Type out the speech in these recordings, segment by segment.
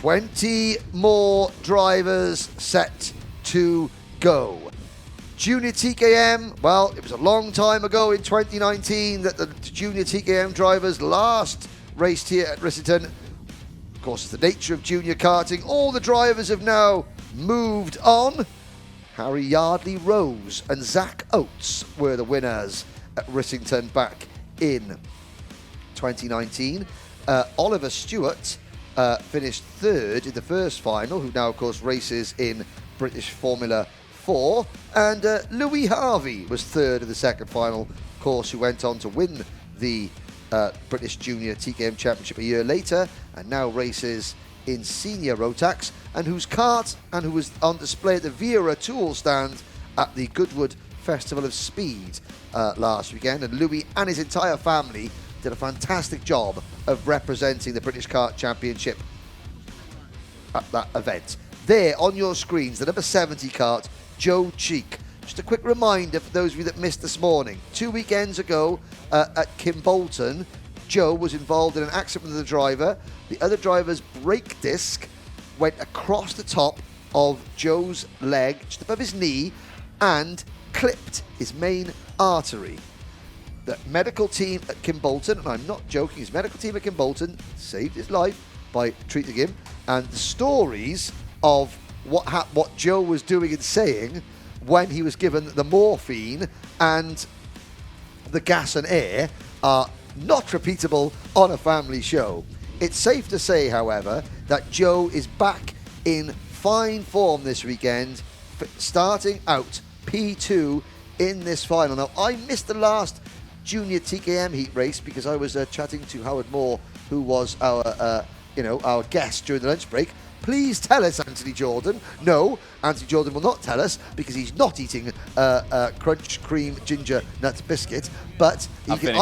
20 more drivers set to go. Junior TKM, well, it was a long time ago in 2019 that the Junior TKM drivers last raced here at Rissington. Of course, it's the nature of junior karting. All the drivers have now moved on. Harry Yardley Rose and Zach Oates were the winners at Rissington back in 2019. Oliver Stewart finished third in the first final, who now, of course, races in British Formula 4. And Louis Harvey was third in the second final, of course, who went on to win the British Junior TKM Championship a year later and now races in senior Rotax, and whose kart and who was on display at the Wera tool stand at the Goodwood Festival of Speed last weekend. And Louis and his entire family did a fantastic job of representing the British Kart Championship at that event. There on your screens, the number 70 kart, Joe Cheek. Just a quick reminder for those of you that missed this morning. 2 weekends ago at Kimbolton, Joe was involved in an accident with the driver. The other driver's brake disc went across the top of Joe's leg, just above his knee, and clipped his main artery. The medical team at Kimbolton, and I'm not joking, his medical team at Kimbolton saved his life by treating him. And the stories of what Joe was doing and saying when he was given the morphine and the gas and air are not repeatable on a family show. It's safe to say, however, that Joe is back in fine form this weekend, starting out P2 in this final. Now, I missed the last Junior TKM heat race because I was chatting to Howard Moore, who was our guest during the lunch break. Please tell us, Anthony Jordan. No, Anthony Jordan will not tell us because he's not eating crunch cream ginger nut biscuit. But okay,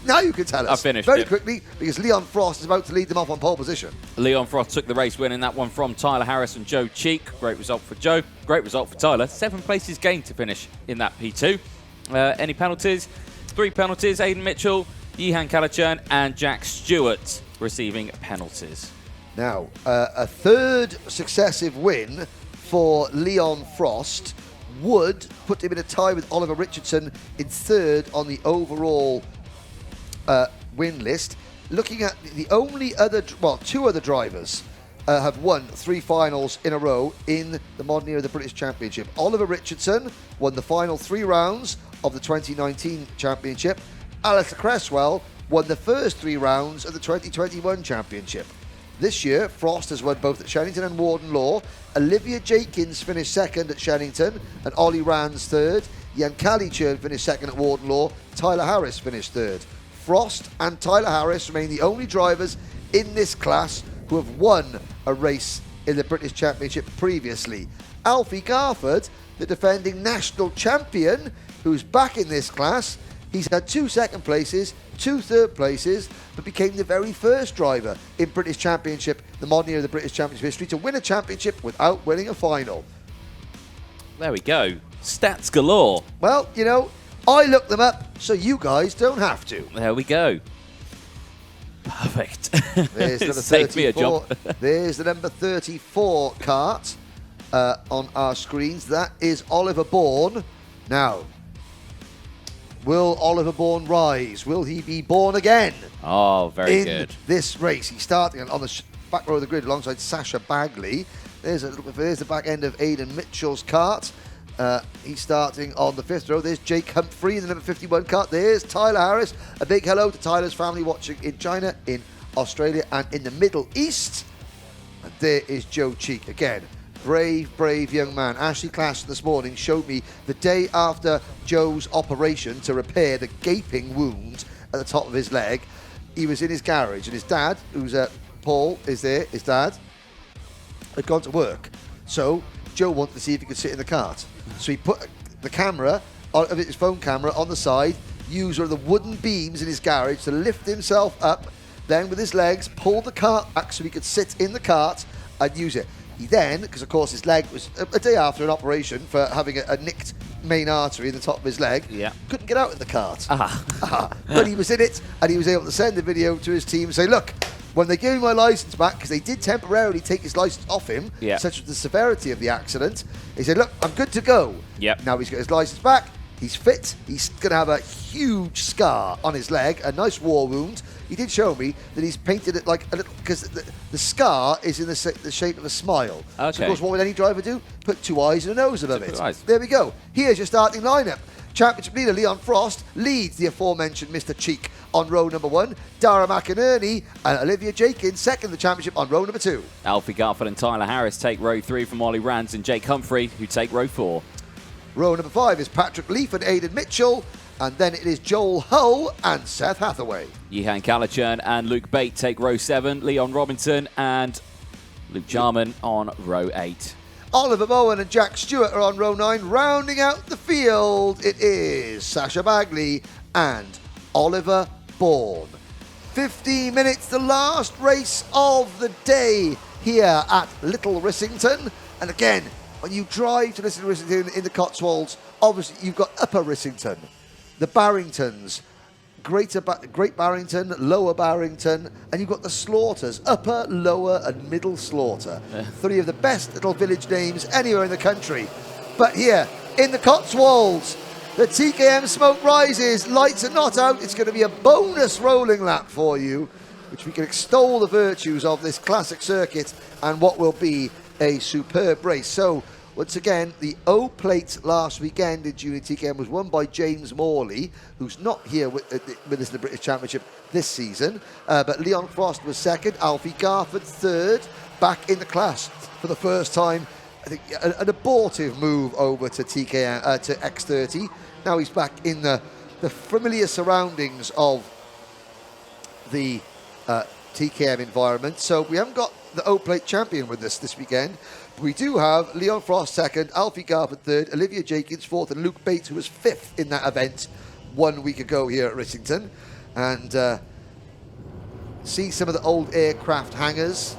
now you can tell us. I finished very it quickly because Leon Frost is about to lead them off on pole position. Leon Frost took the race win in that one from Tyler Harris and Joe Cheek. Great result for Joe. Great result for Tyler. 7 places gained to finish in that P2. Any penalties? 3 penalties. Aiden Mitchell, Yihan Kalachern and Jack Stewart receiving penalties. Now, a third successive win for Leon Frost would put him in a tie with Oliver Richardson in third on the overall win list. Looking at the only other, well, 2 other drivers have won 3 finals in a row in the modern era of the British Championship. Oliver Richardson won the final 3 rounds of the 2019 Championship. Alex Cresswell won the first 3 rounds of the 2021 Championship. This year, Frost has won both at Shannington and Warden Law. Olivia Jenkins finished second at Shannington and Ollie Rands third. Jan Kalachern finished second at Warden Law. Tyler Harris finished third. Frost and Tyler Harris remain the only drivers in this class who have won a race in the British Championship previously. Alfie Garford, the defending national champion, who's back in this class, he's had 2 second places, 2 third places, but became the very first driver in British Championship, the modern era of the British Championship history, to win a championship without winning a final. There we go. Stats galore. Well, you know, I looked them up, so you guys don't have to. There we go. Perfect. There's number Save me a 34. job. There's the number 34 kart on our screens. That is Oliver Bourne. Now, will Oliver Bourne rise? Will he be born again? Oh, very good. In this race, he's starting on the back row of the grid alongside Sasha Bagley. There's the back end of Aiden Mitchell's kart. He's starting on the 5th row. There's Jake Humphrey in the number 51 kart. There's Tyler Harris. A big hello to Tyler's family watching in China, in Australia, and in the Middle East. And there is Joe Cheek again. Brave young man. Ashley Clash this morning showed me the day after Joe's operation to repair the gaping wound at the top of his leg. He was in his garage, and his dad, who's Paul, is there. His dad had gone to work, so Joe wanted to see if he could sit in the cart. So he put the camera, his phone camera, on the side, used one of the wooden beams in his garage to lift himself up, then with his legs pulled the cart back so he could sit in the cart and use it. He then, because of course his leg was a day after an operation for having a nicked main artery in the top of his leg, couldn't get out of the cart. But he was in it, and he was able to send the video to his team and say, look, When they gave me my licence back, because they did temporarily take his licence off him, Yeah. such was the severity of the accident, he said, look, I'm good to go. Yep. Now he's got his licence back, he's fit, he's going to have a huge scar on his leg, a nice war wound. He did show me that he's painted it like a little, because the scar is in the shape of a smile. Okay. So of course, what would any driver do? Put 2 eyes and a nose above it. eyes. There we go. Here's your starting lineup. Championship leader Leon Frost leads the aforementioned Mr. Cheek on row number 1. Dara Mcinerney and Olivia Jenkins second the championship on row number 2. Alfie Garfield and Tyler Harris take row 3 from Ollie Rands and Jake Humphrey, who take row 4. Row number 5 is Patrick Leaf and Aiden Mitchell. And then it is Joel Hull and Seth Hathaway. Yehan Calichurn and Luke Bate take row 7. Leon Robinson and Luke Jarman on row 8. Oliver Bowen and Jack Stewart are on row 9. Rounding out the field, it is Sasha Bagley and Oliver Bourne. 15 minutes, the last race of the day here at Little Rissington. And again, when you drive to Little Rissington in the Cotswolds, obviously you've got Upper Rissington, the Barringtons, Great Barrington, Lower Barrington, and you've got the Slaughters, Upper, Lower and Middle Slaughter. 3 of the best little village names anywhere in the country. But here, in the Cotswolds, the TKM smoke rises, lights are not out, it's going to be a bonus rolling lap for you, which we can extol the virtues of this classic circuit and what will be a superb race. So, once again, the O plate last weekend in Junior TKM was won by James Morley, who's not here with us in the British Championship this season. But Leon Frost was second, Alfie Garford third, back in the class for the first time. I think an abortive move over to TKM to X30. Now he's back in the familiar surroundings of the TKM environment. So we haven't got the O plate champion with us this weekend. We do have Leon Frost second, Alfie Garford third, Olivia Jenkins fourth, and Luke Bates, who was fifth in that event 1 week ago here at Rissington. And see some of the old aircraft hangars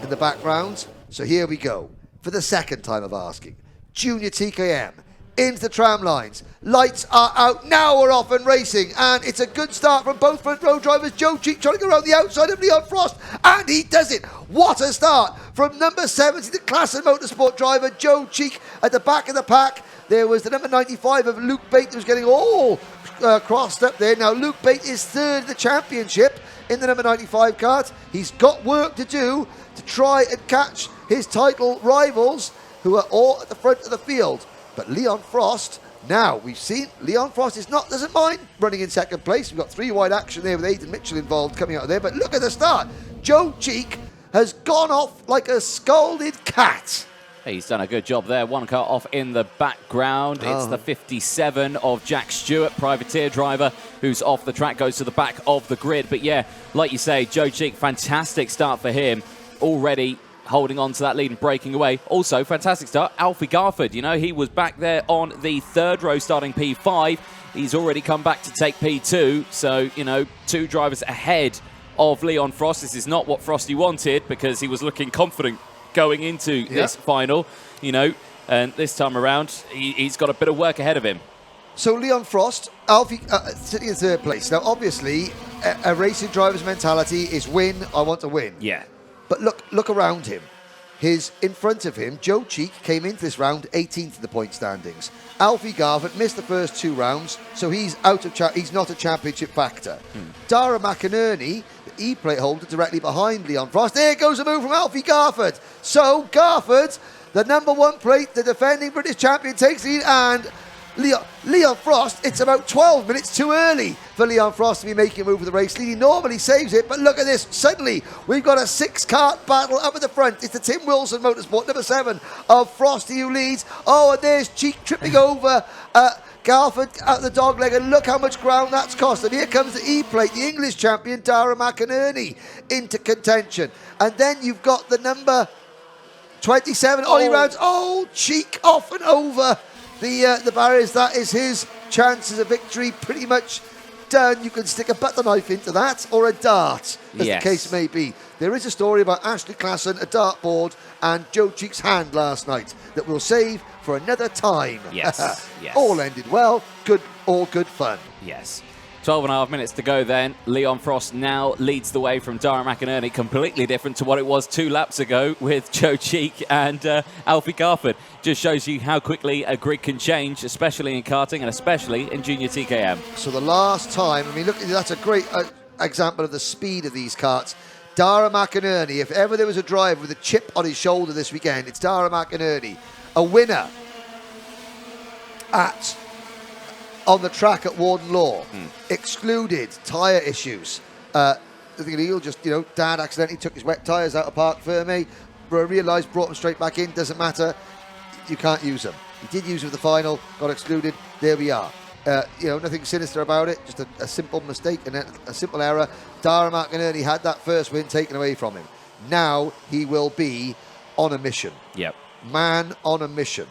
in the background. So here we go. For the second time of asking, Junior TKM into the tram lines. Lights are out. Now we're off and racing. And it's a good start from both front row drivers. Joe Cheek trying to go around the outside of Leon Frost. And he does it. What a start from number 70, the class and motorsport driver, Joe Cheek at the back of the pack. There was the number 95 of Luke Bate who was getting all crossed up there. Now Luke Bate is third in the championship in the number 95 kart. He's got work to do to try and catch his title rivals who are all at the front of the field. But Leon Frost, now we've seen Leon Frost doesn't mind running in second place. We've got 3 wide action there with Aiden Mitchell involved coming out of there. But look at the start. Joe Cheek has gone off like a scalded cat. He's done a good job there. 1 car off in the background. It's the 57 of Jack Stewart, privateer driver, who's off the track, goes to the back of the grid. But yeah, like you say, Joe Cheek, fantastic start for him. Already holding on to that lead and breaking away. Also, fantastic start, Alfie Garford. You know, he was back there on the 3rd row starting P5. He's already come back to take P2. So, you know, 2 drivers ahead of Leon Frost. This is not what Frosty wanted because he was looking confident going into this final, you know, and this time around, he's got a bit of work ahead of him. So Leon Frost, Alfie sitting in 3rd place. Now, obviously, a racing driver's mentality is win, I want to win. Yeah. But look around him. In front of him, Joe Cheek came into this round 18th in the point standings. Alfie Garford missed the first 2 rounds, so he's out of he's not a championship factor. Dara Mcinerney, the E-plate holder, directly behind Leon Frost. There goes a move from Alfie Garford. So Garford, the number 1 plate, the defending British champion, takes the lead, and Leon Frost, it's about 12 minutes too early for Leon Frost to be making a move for the race lead. He normally saves it, but look at this. Suddenly, we've got a 6-kart battle up at the front. It's the Tim Wilson Motorsport, number 7 of Frosty who leads. Oh, and there's Cheek tripping over Garford out the dog leg, and look how much ground that's cost. And here comes the E-plate, the English champion, Dara Mcinerney, into contention. And then you've got the number 27, Ollie Rounds. Oh, Cheek off and over the barriers. That is his chances of victory pretty much done. You can stick a butter knife into that or a dart, as the case may be. There is a story about Ashley Klassen, a dartboard, and Joe Cheek's hand last night that we'll save for another time. Yes. Yes. All ended well. All good fun. Yes. 12.5 minutes to go then. Leon Frost now leads the way from Dara Mcinerney, completely different to what it was 2 laps ago with Joe Cheek and Alfie Garford. Just shows you how quickly a grid can change, especially in karting and especially in Junior TKM. So the last time, I mean, look, that's a great example of the speed of these karts. Dara Mcinerney, if ever there was a driver with a chip on his shoulder this weekend, it's Dara Mcinerney. A winner on the track at Warden Law, excluded tyre issues. I think he'll just, Dad accidentally took his wet tyres out of park for me, realised, brought them straight back in, doesn't matter, you can't use them. He did use them for the final, got excluded, there we are. Nothing sinister about it, just a simple mistake and a simple error. Dara Mcinerney had that first win taken away from him. Now he will be on a mission. Yep. Man on a mission.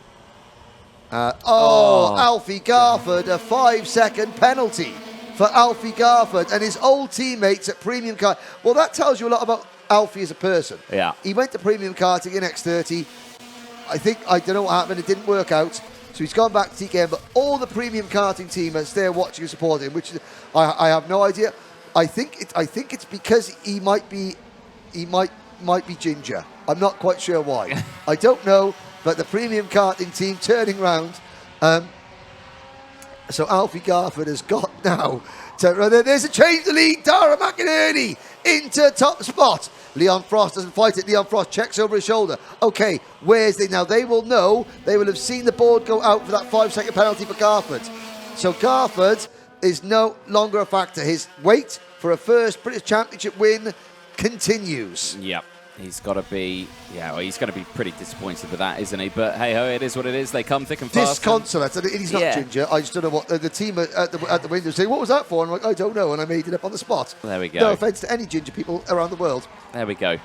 Alfie Garford, a 5-second penalty for Alfie Garford and his old teammates at Premium Kart. Well, that tells you a lot about Alfie as a person. Yeah. He went to Premium Karting in X30. I don't know what happened, it didn't work out. So he's gone back to TKM, but all the Premium Karting team are there watching and supporting him, which I have no idea. I think it's because he might be ginger. I'm not quite sure why. I don't know. But the Premium Karting team turning round. So Alfie Garford has got now. There's a change to lead. Dara Mcinerney into top spot. Leon Frost doesn't fight it. Leon Frost checks over his shoulder. Okay, where's they now? They will know. They will have seen the board go out for that 5-second penalty for Garford. So Garford is no longer a factor. His wait for a first British Championship win continues. Yep. He's got to be, he's going to be pretty disappointed with that, isn't he? But hey-ho, it is what it is. They come thick and fast. Disconsolate. And he's not ginger. I just don't know what the team at the window say, what was that for? And I'm like, I don't know. And I made it up on the spot. There we go. No offence to any ginger people around the world. There we go.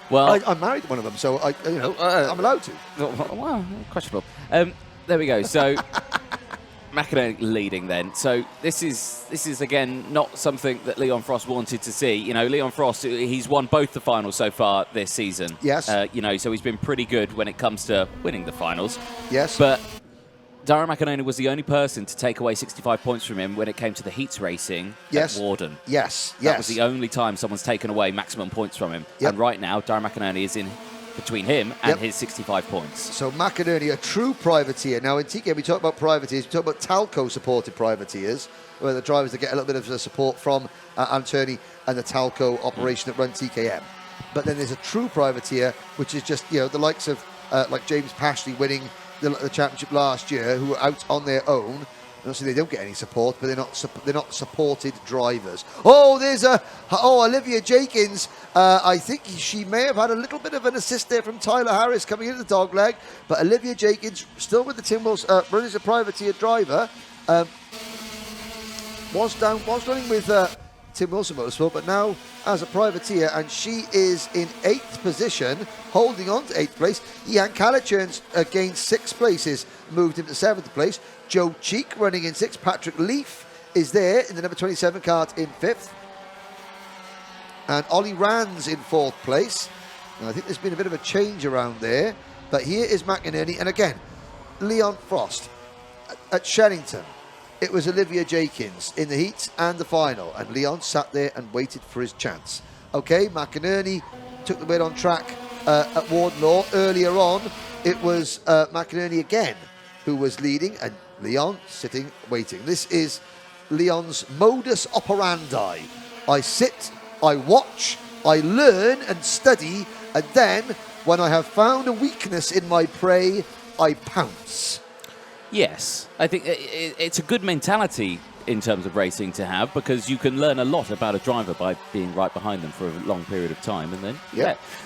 Well, I'm married to one of them, so I'm allowed to. Well, questionable. There we go. So Mcinerney leading then. So this is again not something that Leon Frost wanted to see. Leon Frost, he's won both the finals so far this season. Yes. So he's been pretty good when it comes to winning the finals. Yes. But Dara Mcinerney was the only person to take away 65 points from him when it came to the heats racing at Warden. Yes. That was the only time someone's taken away maximum points from him. Yep. And right now, Dara Mcinerney is in between him and his 65 points. So Mcinerney, a true privateer. Now in TKM we talk about privateers, we talk about Talco supported privateers, where the drivers that get a little bit of support from Anthony and the Talco operation that run TKM. But then there's a true privateer, which is just the likes of like James Pashley winning the championship last year, who were out on their own. Obviously, they don't get any support, but they're not supported drivers. Oh, there's Olivia Jenkins. I think she may have had a little bit of an assist there from Tyler Harris coming into the dog leg, but Olivia Jenkins still with the Tim Wilson, running as a privateer driver, was running with Tim Wilson Motorsport, but now as a privateer, and she is in 8th position, holding on to 8th place. Ian Calichurns gained 6 places, moved him to 7th place. Joe Cheek running in 6th. Patrick Leaf is there in the number 27 kart in 5th. And Ollie Rands in 4th place. Now, I think there's been a bit of a change around there. But here is Mcinerney. And again, Leon Frost at Shenington. It was Olivia Jenkins in the heats and the final. And Leon sat there and waited for his chance. Okay, Mcinerney took the win on track at Warden Law. Earlier on, it was Mcinerney again who was leading, and Leon sitting, waiting. This is Leon's modus operandi. I sit, I watch, I learn and study, and then, when I have found a weakness in my prey, I pounce. Yes, I think it's a good mentality in terms of racing to have, because you can learn a lot about a driver by being right behind them for a long period of time, and then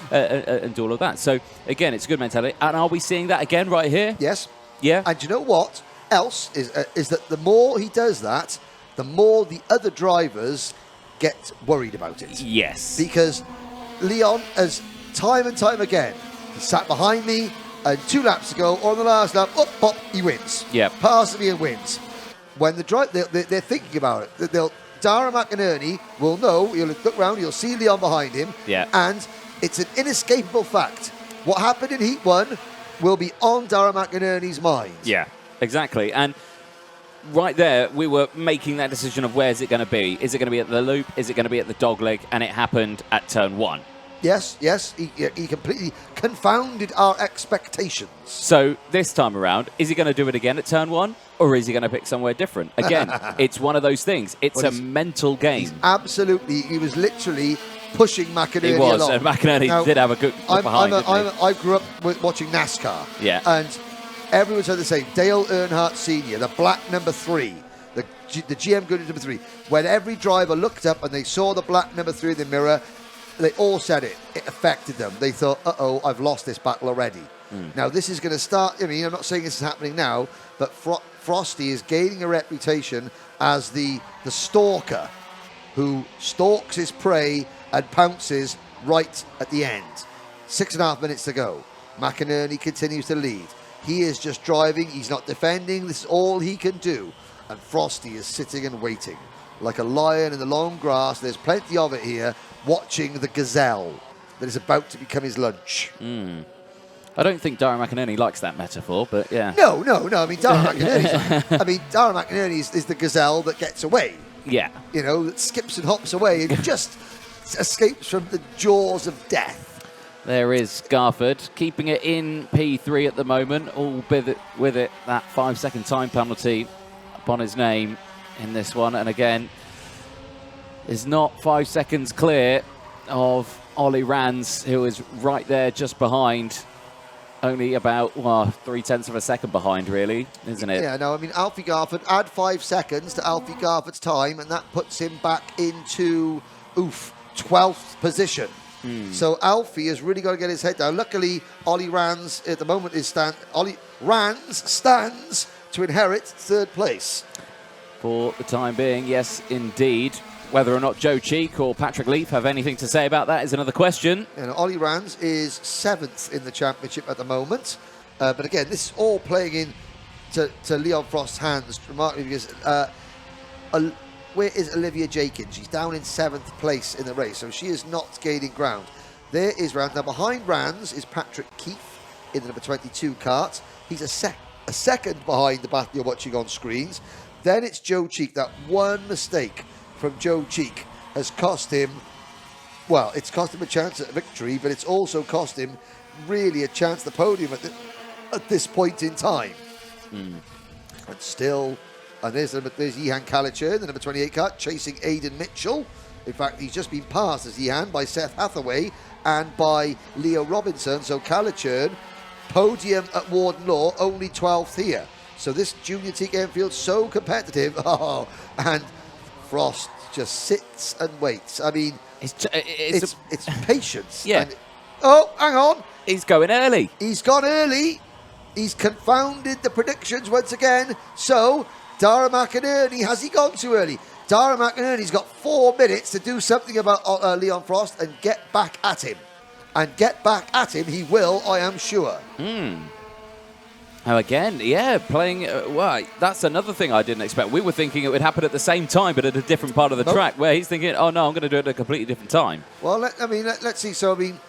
and do all of that. So again, it's a good mentality. And are we seeing that again right here? Yes. Yeah. And you know what else is that the more he does that, the more the other drivers get worried about it. Yes. Because Leon has time and time again, he sat behind me, and 2 laps ago, on the last lap, pop, he wins. Yeah. Passes me and wins. When the drive, they're thinking about it. Dara Mcinerney will know. You'll look around, you'll see Leon behind him. Yeah. And it's an inescapable fact. What happened in Heat 1 will be on Dara Mcinerney's mind. Yeah, exactly. And right there, we were making that decision of where's it going to be. Is it going to be at the loop? Is it going to be at the dogleg? And it happened at turn 1. Yes, he completely confounded our expectations. So this time around, is he going to do it again at turn 1? Or is he going to pick somewhere different? Again, it's one of those things. It's a mental game. Absolutely. He was literally pushing McInerney along. He was, and McInerney did have a good behind, I grew up watching NASCAR. Yeah. And everyone said the same. Dale Earnhardt Sr., the black number 3, the GM Goodyear number 3. When every driver looked up and they saw the black number 3 in the mirror, they all said it. It affected them. They thought, uh-oh, I've lost this battle already. Now, this is going to start. I mean, I'm not saying this is happening now, but Frosty is gaining a reputation as the stalker who stalks his prey and pounces right at the end. 6.5 minutes to go. McInerney continues to lead. He is just driving. He's not defending. This is all he can do. And Frosty is sitting and waiting like a lion in the long grass. There's plenty of it here, watching the gazelle that is about to become his lunch. I don't think Dara McInerney likes that metaphor, but yeah. No. I mean, Dara McInerney is the gazelle that gets away. Yeah. You know, that skips and hops away and just escapes from the jaws of death. There is Garford, keeping it in P3 at the moment, all with it that 5-second time penalty upon his name in this one. And again, is not 5 seconds clear of Ollie Rands, who is right there just behind. Only about 0.3 of a second behind, really, isn't it? Yeah, no, I mean, Alfie Garford, add 5 seconds to Alfie Garford's time, and that puts him back into, 12th position. So Alfie has really got to get his head down. Luckily, Ollie Rands at the moment Ollie Rands stands to inherit 3rd place. For the time being, yes, indeed. Whether or not Joe Cheek or Patrick Leaf have anything to say about that is another question. And Ollie Rands is 7th in the championship at the moment. But again, this is all playing in to Leon Frost's hands, remarkably, because where is Olivia Jenkins? She's down in 7th place in the race, so she is not gaining ground. There is Rands. Now, behind Rands is Patrick Keefe in the number 22 kart. He's a second behind the battle you're watching on screens. Then it's Joe Cheek. That one mistake from Joe Cheek has cost him, well, it's cost him a chance at victory, but it's also cost him really a chance at the podium at this point in time. And still, and there's Jehan Kalichern, the number 28 kart, chasing Aiden Mitchell. In fact, he's just been passed as Jehan by Seth Hathaway and by Leo Robinson. So Kalichern, podium at Warden Law, only 12th here. So this Junior TKM field so competitive. And Frost just sits and waits. I mean, it's patience. Yeah. And, hang on. He's going early. He's gone early. He's confounded the predictions once again. So, Dara McInerney, has he gone too early? Dara McInerney's got 4 minutes to do something about Leon Frost and get back at him. And get back at him he will, I am sure. Oh, again, yeah, playing. That's another thing I didn't expect. We were thinking it would happen at the same time, but at a different part of the track, where he's thinking, oh no, I'm going to do it at a completely different time. Well, let's see. So, I mean,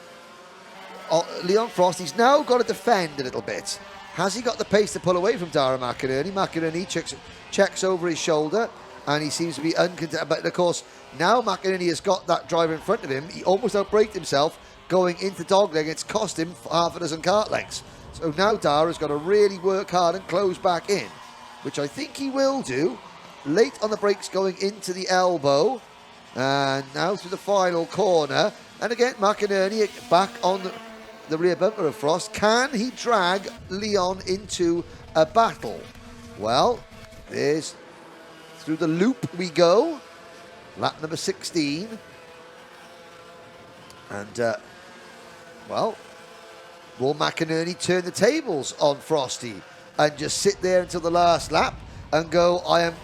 Leon Frost, he's now got to defend a little bit. Has he got the pace to pull away from Dara McInerney? McInerney checks over his shoulder, and he seems to be uncontent. But, of course, now McInerney has got that driver in front of him. He almost outbraked himself going into dogleg. It's cost him half a dozen kart lengths. So now Dara's got to really work hard and close back in, which I think he will do. Late on the brakes going into the elbow. And now through the final corner. And again, McInerney back on the rear bumper of Frost. Can he drag Leon into a battle? Well, there's through the loop we go. Lap number 16. And, well, will McInerney turn the tables on Frosty and just sit there until the last lap and go, I am,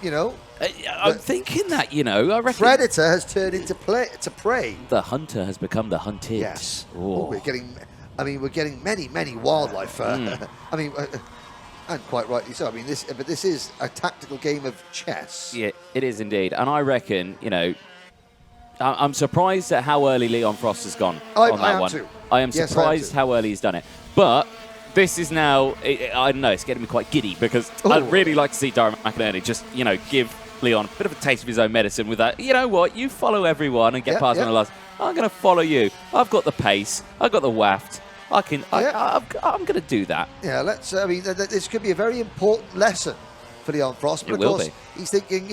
I'm thinking that, I reckon. Predator has turned into prey. The hunter has become the hunted. Yes. Oh. We're getting many, many wildlife. And quite rightly so. I mean, this is a tactical game of chess. Yeah, it is indeed. And I reckon, I'm surprised at how early Leon Frost has gone on that one. Too. I am surprised how early he's done it. But this is now, I don't know, it's getting me quite giddy because I'd really like to see Dara Mcinerney just, give Leon a bit of a taste of his own medicine with that. You know what? You follow everyone and get past one of the last. I'm going to follow you. I've got the pace. I've got the waft. I'm going to do that. Yeah, this could be a very important lesson for Leon Frost. But of course, he's thinking,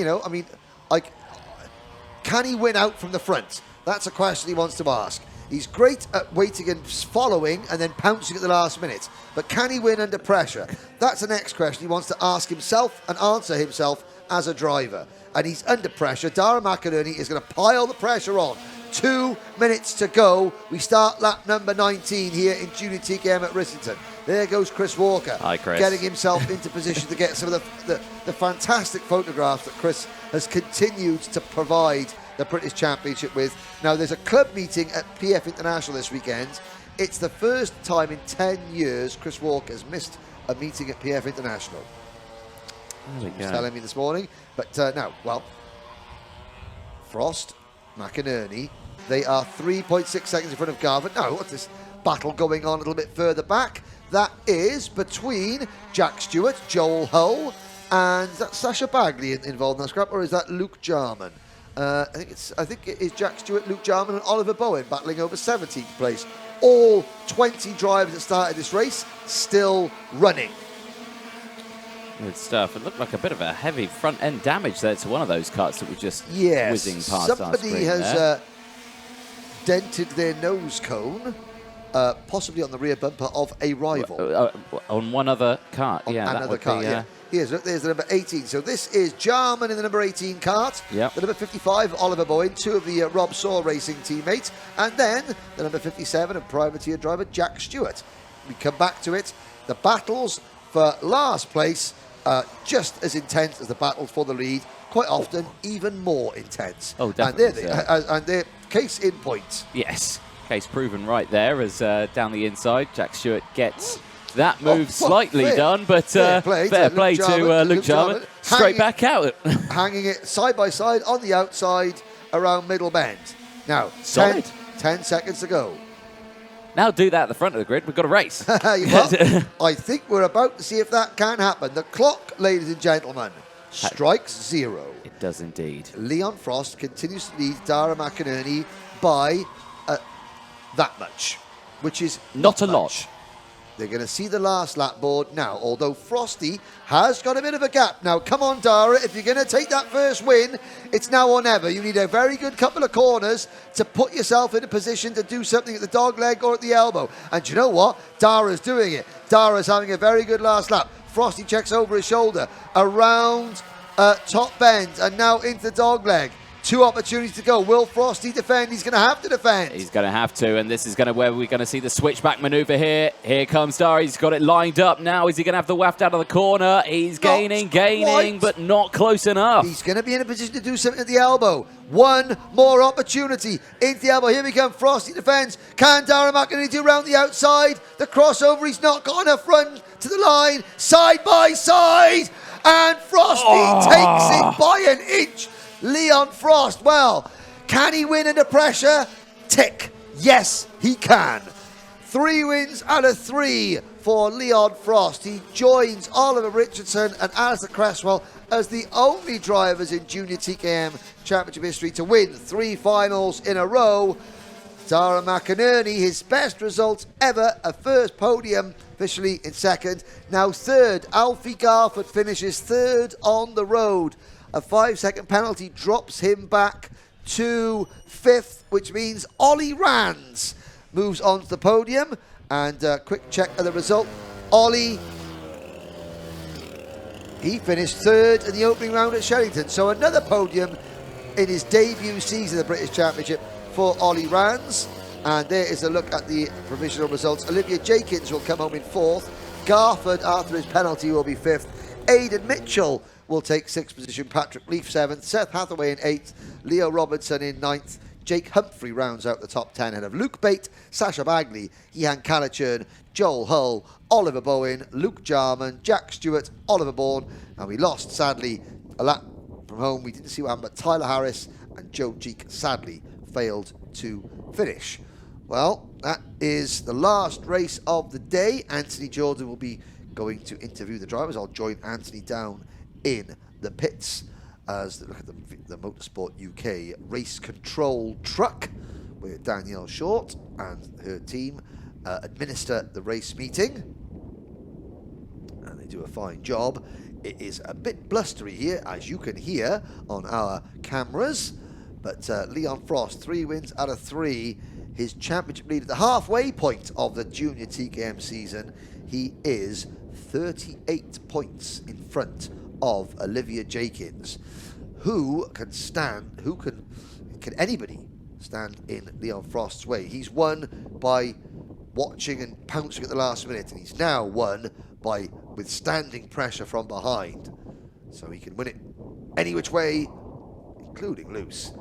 can he win out from the front? That's a question he wants to ask. He's great at waiting and following and then pouncing at the last minute. But can he win under pressure? That's the next question he wants to ask himself and answer himself as a driver. And he's under pressure. Dara Mcinerney is going to pile the pressure on. 2 minutes to go. We start lap number 19 here in Junior TKM at Rissington. There goes Chris Walker. Hi, Chris. Getting himself into position to get some of the fantastic photographs that Chris has continued to provide the British Championship with. Now, there's a club meeting at PF International this weekend. It's the first time in 10 years Chris Walker has missed a meeting at PF International. He was telling me this morning. But Frost, McInerney, they are 3.6 seconds in front of Garvin. Now, what's this battle going on a little bit further back? That is between Jack Stewart, Joel Hull, and is that Sasha Bagley involved in that scrap, or is that Luke Jarman? I think it is Jack Stewart, Luke Jarman, and Oliver Bowen battling over 17th place. All 20 drivers that started this race still running. Good stuff. It looked like a bit of a heavy front end damage there to one of those karts that were just whizzing past. Somebody has dented their nose cone, possibly on the rear bumper of a rival. On one other kart, another kart. There's the number 18. So this is Jarman in the number 18 kart. Yep. The number 55, Oliver Bowen, two of the Rob Saw Racing teammates. And then the number 57 of privateer driver Jack Stewart. We come back to it. The battles for last place just as intense as the battles for the lead. Quite often, even more intense. Oh, definitely. And they're case in point. Yes. Case proven right there as down the inside, Jack Stewart gets that move slightly done, but fair play to Luke Jarman. Straight back out. Hanging it side by side on the outside around middle bend. Now, 10 seconds to go. Now do that at the front of the grid. We've got a race. I think we're about to see if that can happen. The clock, ladies and gentlemen, strikes 0. It does indeed. Leon Frost continues to lead Dara Mcinerney by that much, which is not a lot. They're going to see the last lap board now, although Frosty has got a bit of a gap. Now, come on, Dara, if you're going to take that first win, it's now or never. You need a very good couple of corners to put yourself in a position to do something at the dog leg or at the elbow. And you know what? Dara's doing it. Dara's having a very good last lap. Frosty checks over his shoulder, around top bend, and now into the dog leg. 2 opportunities to go. Will Frosty defend? He's going to have to defend. He's going to have to, and this is where we're going to see the switchback manoeuvre here. Here comes Dara. He's got it lined up now. Is he going to have the waft out of the corner? He's gaining, but not close enough. He's going to be in a position to do something at the elbow. One more opportunity into the elbow. Here we come. Frosty defends. Can Dara Mcinerney do round the outside? The crossover. He's not got enough run to the line. Side by side. And Frosty takes it by an inch. Leon Frost, well, can he win under pressure? Tick. Yes, he can. 3 wins out of 3 for Leon Frost. He joins Oliver Richardson and Alistair Cresswell as the only drivers in Junior TKM Championship history to win 3 finals in a row. Dara Mcinerney, his best results ever, a first podium, officially in second. Now third, Alfie Garford finishes third on the road. A 5-second penalty drops him back to 5th, which means Ollie Rands moves on to the podium. And quick check of the result. Ollie, he finished 3rd in the opening round at Sherrington. So another podium in his debut season of the British Championship for Ollie Rands. And there is a look at the provisional results. Olivia Jenkins will come home in 4th. Garford, after his penalty, will be 5th. Aiden Mitchell will take 6th position. Patrick Leaf 7th. Seth Hathaway in 8th. Leo Robertson in 9th. Jake Humphrey rounds out the top 10 ahead of Luke Bate, Sasha Bagley, Ihan Calichurn, Joel Hull, Oliver Bowen, Luke Jarman, Jack Stewart, Oliver Bourne. And we lost, sadly, a lap from home. We didn't see what happened, but Tyler Harris and Joe Cheek sadly failed to finish. Well, that is the last race of the day. Anthony Jordan will be going to interview the drivers. I'll join Anthony down in the pits as they look at the Motorsport UK race control truck where Danielle Short and her team administer the race meeting. And they do a fine job. It is a bit blustery here, as you can hear on our cameras. But Leon Frost, 3 wins out of 3. His championship lead at the halfway point of the Junior TKM season. He is 38 points in front of Olivia Jenkins. Can anybody stand in Leon Frost's way? He's won by watching and pouncing at the last minute, and he's now won by withstanding pressure from behind. So he can win it any which way, including loose.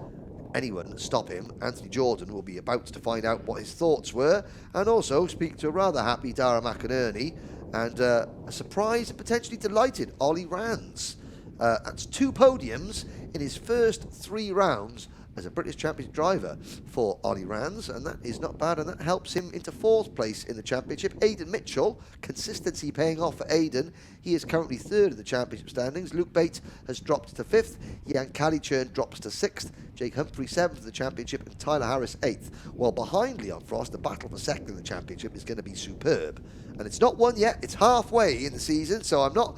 Anyone stop him? Anthony Jordan will be about to find out what his thoughts were, and also speak to a rather happy Dara Mcinerney, and a surprised and potentially delighted Ollie Rands. That's 2 podiums in his first 3 rounds as a British Championship driver for Ollie Rands, and that is not bad, and that helps him into 4th place in the Championship. Aiden Mitchell, consistency paying off for Aiden. He is currently 3rd in the Championship standings. Luke Bate has dropped to 5th. Jan Calichurn drops to 6th. Jake Humphrey 7th in the Championship, and Tyler Harris 8th. While behind Leon Frost, the battle for 2nd in the Championship is going to be superb. And it's not won yet. It's halfway in the season, so I'm not,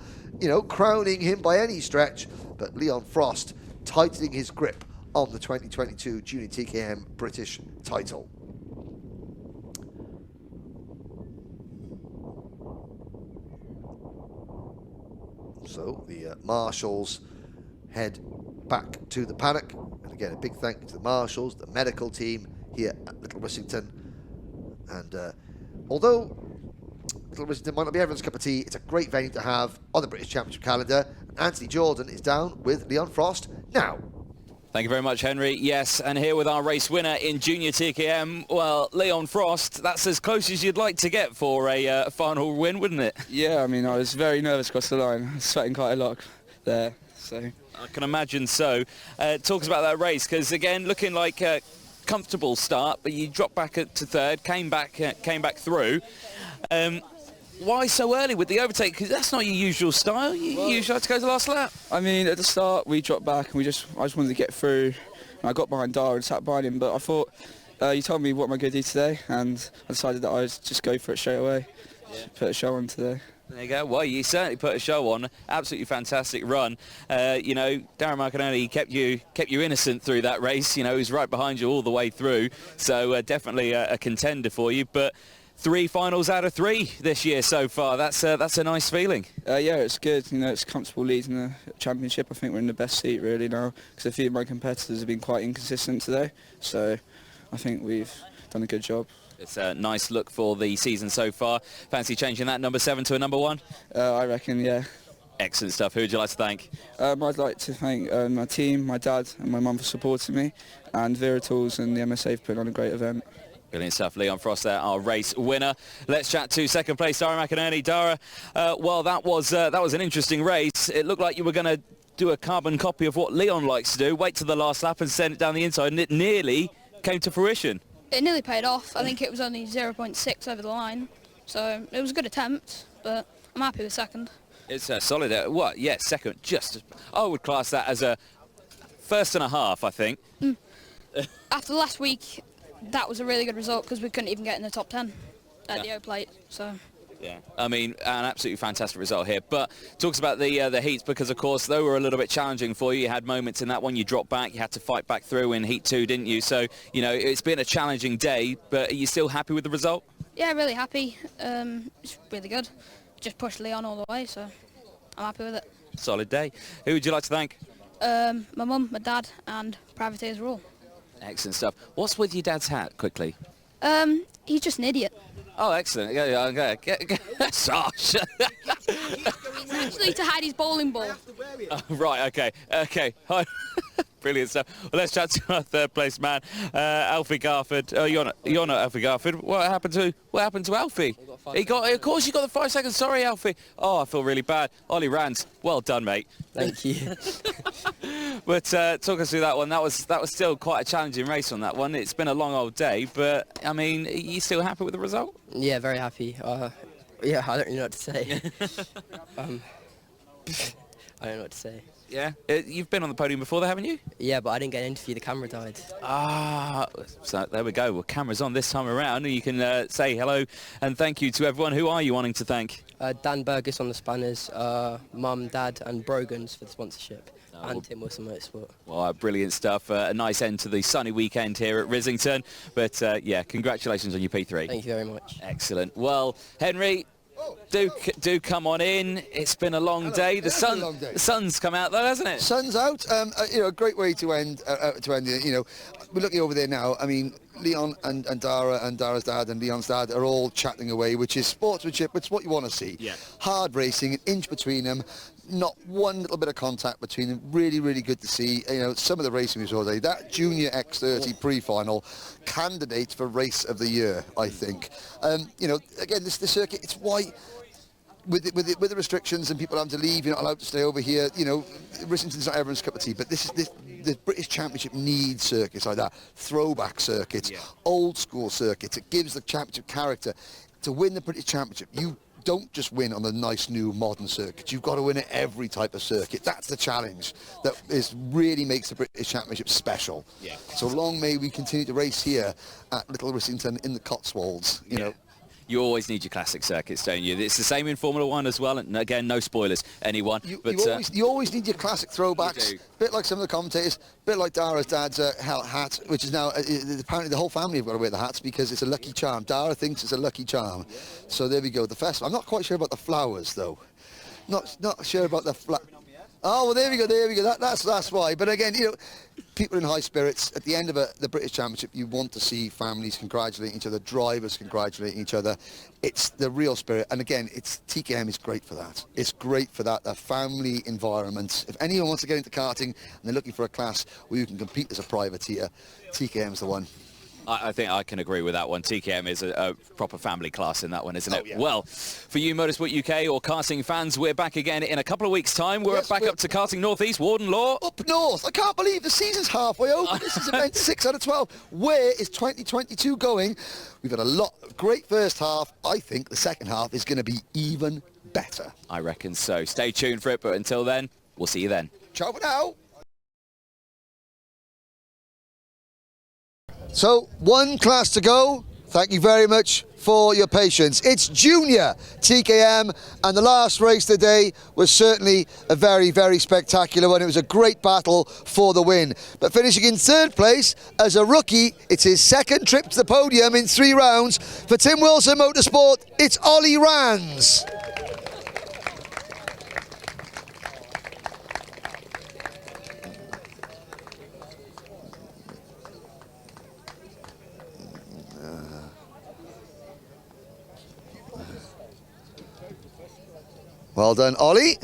crowning him by any stretch. But Leon Frost tightening his grip on the 2022 Junior TKM British title. So the marshals head back to the paddock. And again, a big thank you to the marshals, the medical team here at Little Rissington. And although Little Rissington might not be everyone's cup of tea, it's a great venue to have on the British Championship calendar. And Anthony Jordan is down with Leon Frost now. Thank you very much, Henry. Yes, and here with our race winner in Junior TKM, well, Leon Frost, that's as close as you'd like to get for a final win, wouldn't it? Yeah, I mean, I was very nervous across the line. I was sweating quite a lot there, so... I can imagine so. Talk us about that race, because, again, looking like a comfortable start, but you dropped back to 3rd, came back through. Why so early with the overtake? Because that's not your usual style. You usually like to go to the last lap. I mean, at the start, we dropped back and I just wanted to get through. And I got behind Dara and sat behind him, but I thought, you told me what am I going to do today, and I decided that I would just go for it straight away. Yeah. Put a show on today. There you go. Well, you certainly put a show on. Absolutely fantastic run. Dara Mcinerney kept you innocent through that race. He was right behind you all the way through. So definitely a contender for you. But 3 finals out of 3 this year so far. That's a nice feeling. Yeah, it's good. It's a comfortable lead in the championship. I think we're in the best seat really now, because a few of my competitors have been quite inconsistent today. So I think we've done a good job. It's a nice look for the season so far. Fancy changing that number 7 to a number 1? I reckon, yeah. Excellent stuff. Who would you like to thank? I'd like to thank my team, my dad and my mum for supporting me, and Wera Tools and the MSA for putting on a great event. Brilliant stuff. Leon Frost there, our race winner. Let's chat to 2nd place, Dara Mcinerney. Dara, well, that was an interesting race. It looked like you were going to do a carbon copy of what Leon likes to do, wait to the last lap and send it down the inside, and it nearly came to fruition. It nearly paid off. I think it was only 0.6 over the line, so it was a good attempt, but I'm happy with 2nd. It's a solid, 2nd, I would class that as a 1st and a half, I think. After last week, that was a really good result because we couldn't even get in the top 10 at the O-plate, so... Yeah, I mean, an absolutely fantastic result here. But talks about the heats, because, of course, they were a little bit challenging for you. You had moments in that one, you dropped back, you had to fight back through in Heat 2, didn't you? So, it's been a challenging day, but are you still happy with the result? Yeah, really happy. It's really good. Just pushed Leon all the way, so I'm happy with it. Solid day. Who would you like to thank? My mum, my dad, and privateers Rule. Excellent stuff. What's with your dad's hat, quickly? He's just an idiot. Oh, excellent. Okay. Sash. It's actually to hide his bowling ball. Right, okay. Brilliant stuff. Well, let's chat to our 3rd place man, Alfie Garford. Oh, you're not Alfie Garford. What happened to Alfie? Of course you got the 5 seconds. Sorry, Alfie. Oh, I feel really bad. Ollie Rands, well done, mate. Thank you. But talk us through that one. That was still quite a challenging race on that one. It's been a long old day, but I mean, are you still happy with the result? Yeah, very happy. Yeah, I don't really know what to say. I don't know what to say. Yeah, you've been on the podium before, though, haven't you? Yeah, but I didn't get an interview. The camera died. Ah, so there we go. Well, camera's on this time around, and you can say hello and thank you to everyone. Who are you wanting to thank? Dan Burgess on the spanners, Mum, Dad, and Brogan's for the sponsorship, Oh, and Tim Wilson Motorsport. Well, brilliant stuff. A nice end to the sunny weekend here at Rissington. But yeah, congratulations on your P3. Thank you very much. Excellent. Well, Henry, do come on in. It's been a long day. The sun's come out though, hasn't it? Sun's out. You know, a great way to end. You know, we're looking over there now. I mean, Leon and Dara and Dara's dad and Leon's dad are all chatting away, which is sportsmanship. It's what you want to see. Yeah. Hard racing, an inch between them. Not one little bit of contact between them. Really, really good to see. You know, some of the racing we saw today. That Junior X30 pre-final candidate for race of the year, I think. You know, again, this circuit. It's why. With the restrictions and people having to leave, you're not allowed to stay over here. You know, Rissington's not everyone's cup of tea, but the British Championship needs circuits like that, throwback circuits, old school circuits. It gives the championship character. To win the British Championship, you don't just win on the nice new modern circuit. You've got to win at every type of circuit. That's the challenge that really makes the British Championship special. Yeah. So long may we continue to race here at Little Rissington in the Cotswolds. You know. You always need your classic circuits, don't you? It's the same in Formula 1 as well, and again, no spoilers, anyone. You always need your classic throwbacks, a bit like some of the commentators, a bit like Dara's dad's hat, which is now, apparently the whole family have got to wear the hats because it's a lucky charm. Dara thinks it's a lucky charm. So there we go, the festival. I'm not quite sure about the flowers, though. Not sure about the Oh, well, there we go. That's why. But again, you know, people in high spirits. At the end of the British Championship, you want to see families congratulating each other, drivers congratulating each other. It's the real spirit. And again, TKM is great for that. It's great for that family environment. If anyone wants to get into karting and they're looking for a class where you can compete as a privateer, TKM's the one. I think I can agree with that one. TKM is a proper family class in that one, isn't it? Yeah. Well, for you Motorsport UK or karting fans, we're back again in a couple of weeks' time. We're back up to Karting North East, Warden Law. Up north. I can't believe the season's halfway over. This is event 6 out of 12. Where is 2022 going? We've had a great first half. I think the second half is going to be even better. I reckon so. Stay tuned for it, but until then, we'll see you then. Ciao for now. So, one class to go. Thank you very much for your patience. It's Junior TKM, and the last race today was certainly a very, very spectacular one. It was a great battle for the win. But finishing in third place as a rookie, it's his second trip to the podium in 3 rounds. For Tim Wilson Motorsport, it's Ollie Rands. Well done, Ollie.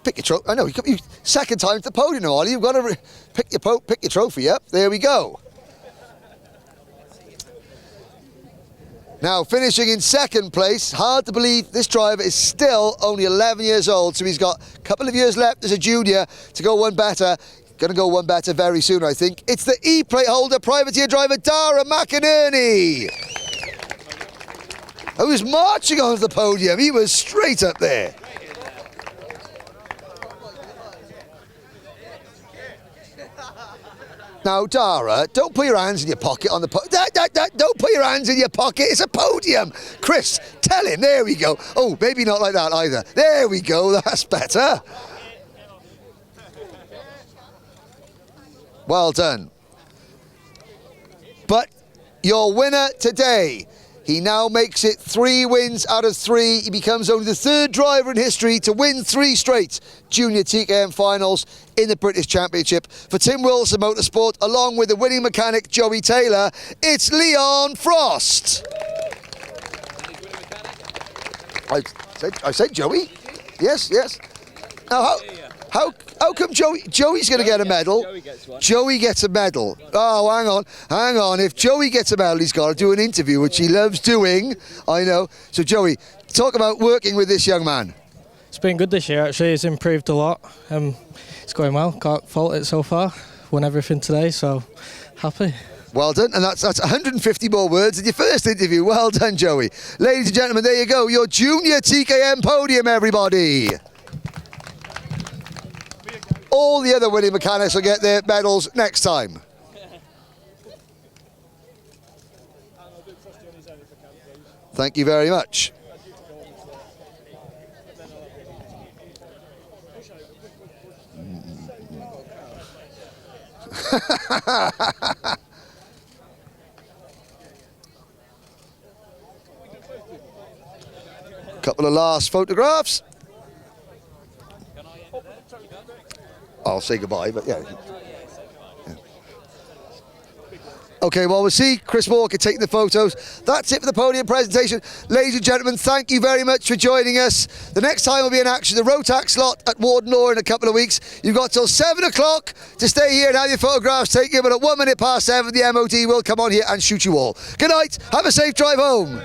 Pick your trophy. I know, you second time to the podium now, Ollie. You've got to pick your trophy up. There we go. Now, finishing in second place, hard to believe this driver is still only 11 years old, so he's got a couple of years left as a junior to go one better. Going to go one better very soon, I think. It's the E-plate holder, privateer driver Dara Mcinerney. Who was marching onto the podium. He was straight up there. Now, Dara, don't put your hands in your pocket on the don't put your hands in your pocket. It's a podium. Chris, tell him. There we go. Oh, maybe not like that either. There we go. That's better. Well done. But your winner today, he now makes it 3 wins out of 3. He becomes only the 3rd driver in history to win 3 straight Junior TKM Finals in the British Championship. For Tim Wilson Motorsport, along with the winning mechanic Joey Taylor, it's Leon Frost. I said Joey. Yes. Now, how come Joey's going to get a medal? Joey gets a medal. Oh, hang on. If Joey gets a medal, he's got to do an interview, which he loves doing. I know. So, Joey, talk about working with this young man. been good this year, actually. It's improved a lot. It's going well. Can't fault it so far. Won everything today, so happy. Well done, and that's 150 more words in your first interview. Well done, Joey. Ladies and gentlemen, there you go. Your Junior TKM podium, everybody. All the other winning mechanics will get their medals next time. Thank you very much. Couple of last photographs. I'll say goodbye, but yeah. Okay, well, we'll see Chris Walker taking the photos. That's it for the podium presentation. Ladies and gentlemen, thank you very much for joining us. The next time will be in action, the Rotax slot at Warden in a couple of weeks. You've got till 7 o'clock to stay here and have your photographs taken, but at 1 minute past 7, the MOD will come on here and shoot you all. Good night, have a safe drive home.